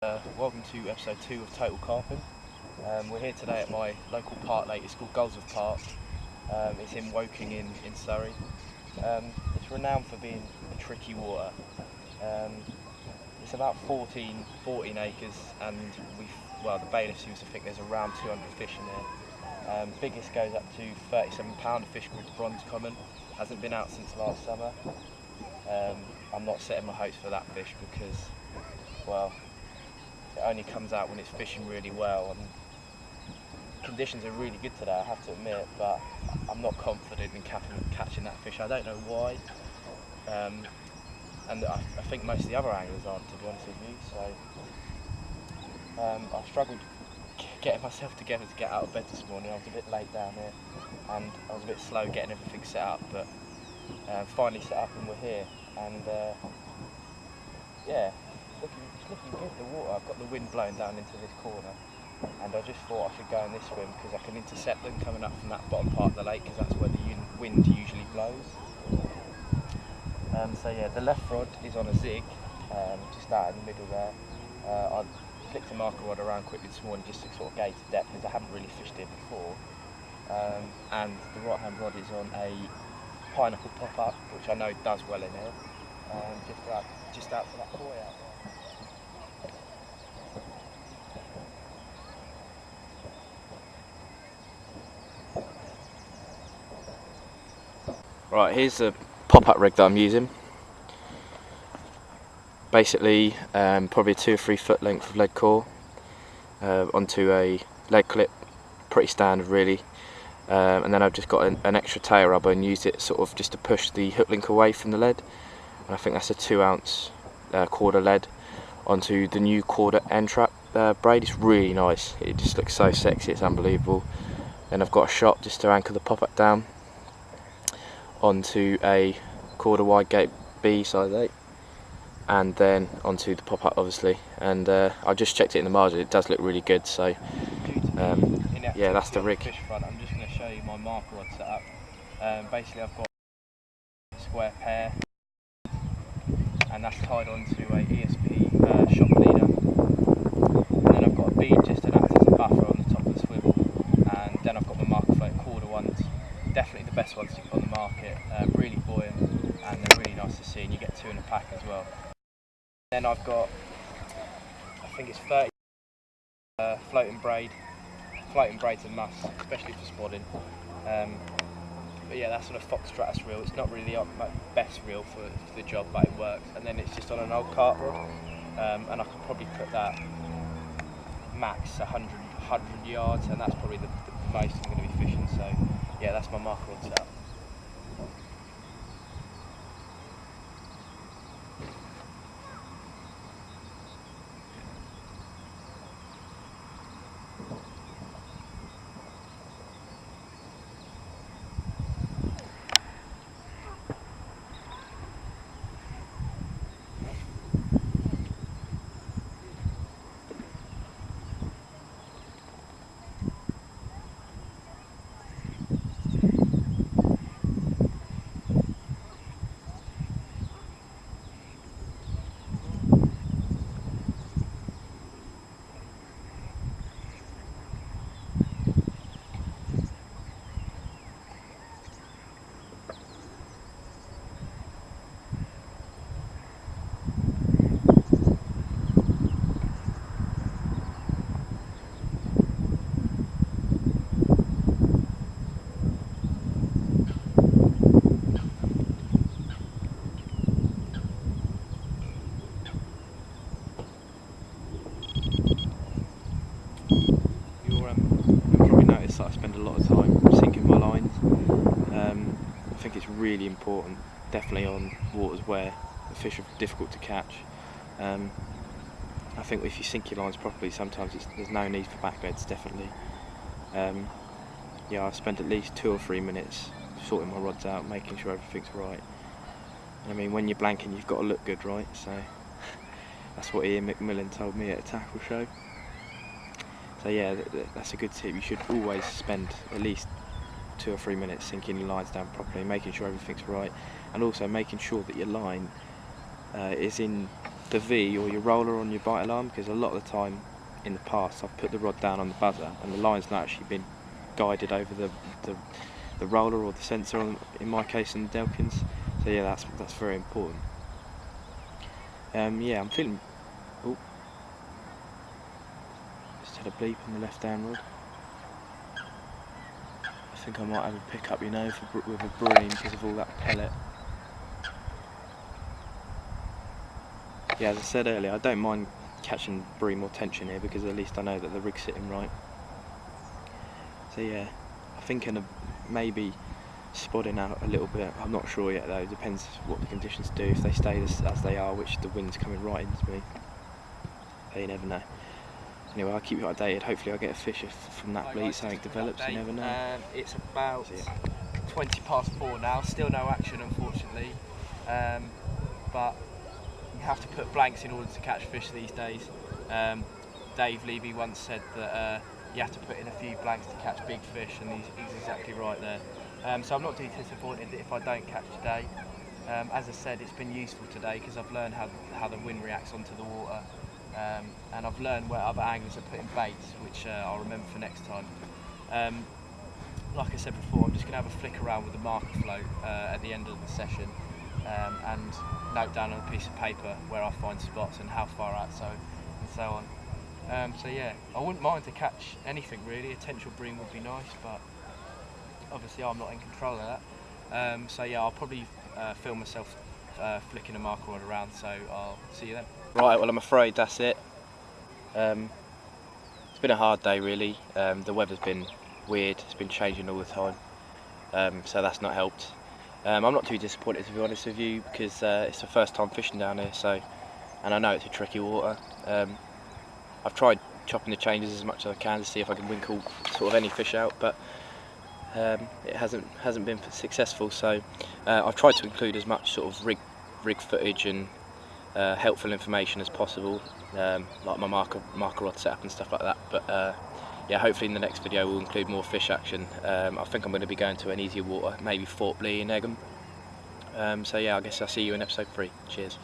Welcome to episode 2 of Total Carping. We're here today at my local park lake. It's called Goldsworth Park. It's in Woking in Surrey. It's renowned for being a tricky water. It's about 14 acres, and the bailiff seems to think there's around 200 fish in there. Biggest goes up to 37 pound, a fish called bronze common. Hasn't been out since last summer. I'm not setting my hopes for that fish because, well, it only comes out when it's fishing really well, and conditions are really good today, I have to admit, but I'm not confident in catching that fish. I don't know why, and I think most of the other anglers aren't, to be honest with you. So I've struggled getting myself together to get out of bed this morning. I was a bit late down here and I was a bit slow getting everything set up, but finally set up and we're here, and yeah, it's looking good, the water. I've got the wind blowing down into this corner, and I just thought I should go in this swim because I can intercept them coming up from that bottom part of the lake, because that's where the wind usually blows. So yeah, the left rod is on a zig, just out in the middle there. I flicked a marker rod around quickly this morning just to sort of gauge the depth, because I haven't really fished here before. And the right hand rod is on a pineapple pop-up, which I know does well in here, just out to that buoy out there. Right, here's the pop-up rig that I'm using. Basically, probably a 2 or 3 foot length of lead core onto a lead clip, pretty standard really. And then I've just got an extra tail rubber and used it sort of just to push the hook link away from the lead. And I think that's a 2 ounce quarter lead onto the new quarter end trap braid. It's really nice. It just looks so sexy, it's unbelievable. Then I've got a shot just to anchor the pop-up down onto a quarter wide gate B size 8, and then onto the pop-up obviously, and I just checked it in the margin, it does look really good. So yeah, that's the rig. Fish front. I'm just going to show you my marker rod setup. Basically I've got a square pair, and that's tied onto a ESP shop leader, and then I've got a bead just to act as a buffer on the top of the swivel, and then I've got my marker float quarter ones. Definitely the best ones on the market, really buoyant, and they're really nice to see, and you get 2 in a pack as well. Then I've got, I think it's 30 floating braid. Floating braid's a must, especially for spodding. But yeah, that's on a Fox Stratus reel. It's not really my best reel for the job, but it works. And then it's just on an old carp rod, and I could probably put that max 100 yards, and that's probably the most I'm going to be fishing. So yeah, that's my marker rod setup. I spend a lot of time sinking my lines. I think it's really important, definitely on waters where the fish are difficult to catch. I think if you sink your lines properly, sometimes there's no need for backbeds, definitely. Yeah, I spend at least 2 or 3 minutes sorting my rods out, making sure everything's right. I mean, when you're blanking, you've got to look good, right? So that's what Ian McMillan told me at a tackle show. So yeah, that's a good tip. You should always spend at least 2 or 3 minutes sinking your lines down properly, making sure everything's right, and also making sure that your line is in the V or your roller on your bite alarm, because a lot of the time in the past I've put the rod down on the buzzer and the line's not actually been guided over the roller or the sensor on, in my case, in the Delkins. So yeah, that's very important. Yeah, I'm feeling. Oh, just had a bleep on the left hand rod. I think I might have a pickup, you know, with a bream because of all that pellet. Yeah, as I said earlier, I don't mind catching bream or tension here because at least I know that the rig's sitting right. So yeah, I'm thinking of maybe spodding out a little bit. I'm not sure yet though, it depends what the conditions do. If they stay as they are, which the wind's coming right into me, you never know. Anyway, I'll keep you updated. Hopefully I'll get a fish if from that bleat something develops, you never know. It's about 4:20 now, still no action unfortunately, but you have to put blanks in order to catch fish these days. Dave Levy once said that you have to put in a few blanks to catch big fish, and he's exactly right there. So I'm not too disappointed if I don't catch today. As I said, it's been useful today because I've learned how the wind reacts onto the water, and I've learned where other anglers are putting baits, which I'll remember for next time. Like I said before, I'm just going to have a flick around with the marker float at the end of the session, and note down on a piece of paper where I find spots and how far out, and so on. So yeah, I wouldn't mind to catch anything really. A potential bream would be nice, but obviously I'm not in control of that. So yeah, I'll probably film myself flicking a marker rod around, so I'll see you then. Right, well I'm afraid that's it. It's been a hard day really. The weather's been weird, it's been changing all the time, so that's not helped. I'm not too disappointed to be honest with you, because it's the first time fishing down here, and I know it's a tricky water. I've tried chopping the changes as much as I can to see if I can winkle sort of any fish out, but it hasn't been successful. So I've tried to include as much sort of rig footage and helpful information as possible, like my marker rod setup and stuff like that. But yeah, hopefully in the next video we'll include more fish action. I think I'm going to be going to an easier water, maybe Fort Blee in Egham. So yeah, I guess I'll see you in episode 3. Cheers.